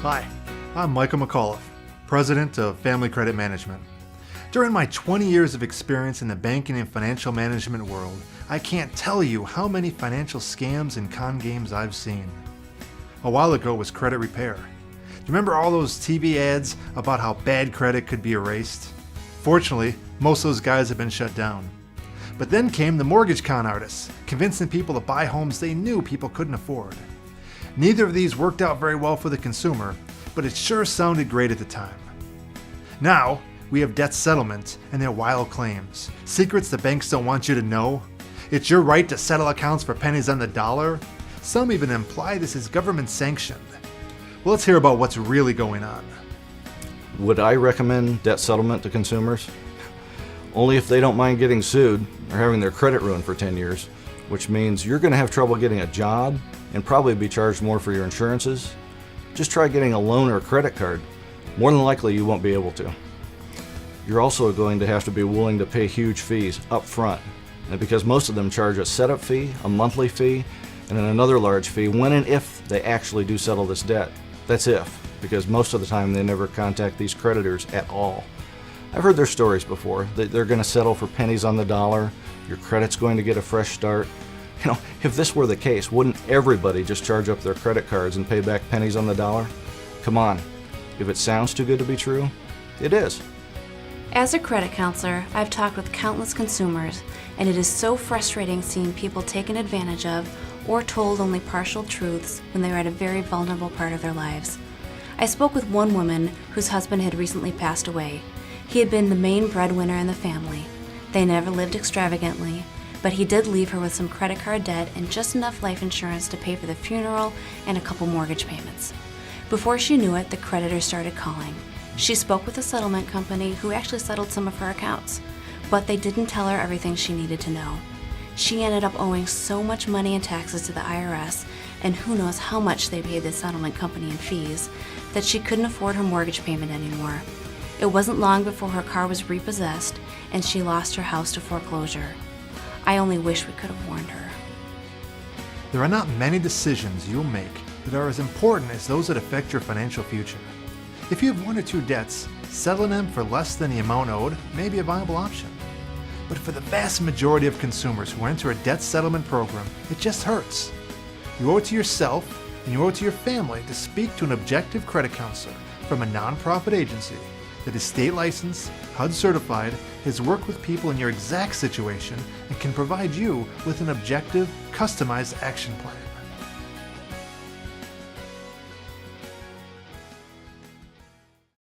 Hi, I'm Michael McAuliffe, President of Family Credit Management. During my 20 years of experience in the banking and financial management world, I can't tell you how many financial scams and con games I've seen. A while ago was credit repair. Do you remember all those TV ads about how bad credit could be erased? Fortunately, most of those guys have been shut down. But then came the mortgage con artists, convincing people to buy homes they knew people couldn't afford. Neither of these worked out very well for the consumer, but it sure sounded great at the time. Now, we have debt settlement and their wild claims, secrets the banks don't want you to know. It's your right to settle accounts for pennies on the dollar. Some even imply this is government sanctioned. Well, let's hear about what's really going on. Would I recommend debt settlement to consumers? Only if they don't mind getting sued or having their credit ruined for 10 years, which means you're going to have trouble getting a job and probably be charged more for your insurances. Just try getting a loan or a credit card. More than likely you won't be able to. You're also going to have to be willing to pay huge fees up front, and because most of them charge a setup fee, a monthly fee, and then another large fee when and if they actually do settle this debt. That's if, because most of the time they never contact these creditors at all. I've heard their stories before, that they're going to settle for pennies on the dollar, your credit's going to get a fresh start. You know, if this were the case, wouldn't everybody just charge up their credit cards and pay back pennies on the dollar? Come on, if it sounds too good to be true, it is. As a credit counselor, I've talked with countless consumers, and it is so frustrating seeing people taken advantage of or told only partial truths when they are at a very vulnerable part of their lives. I spoke with one woman whose husband had recently passed away. He had been the main breadwinner in the family. They never lived extravagantly, but he did leave her with some credit card debt and just enough life insurance to pay for the funeral and a couple mortgage payments. Before she knew it, the creditors started calling. She spoke with a settlement company who actually settled some of her accounts, but they didn't tell her everything she needed to know. She ended up owing so much money in taxes to the IRS, and who knows how much they paid the settlement company in fees, that she couldn't afford her mortgage payment anymore. It wasn't long before her car was repossessed, and she lost her house to foreclosure. I only wish we could have warned her. There are not many decisions you'll make that are as important as those that affect your financial future. If you have one or two debts, settling them for less than the amount owed may be a viable option. But for the vast majority of consumers who enter a debt settlement program, it just hurts. You owe it to yourself and you owe it to your family to speak to an objective credit counselor from a nonprofit agency that is state licensed, HUD certified, has worked with people in your exact situation, and can provide you with an objective, customized action plan.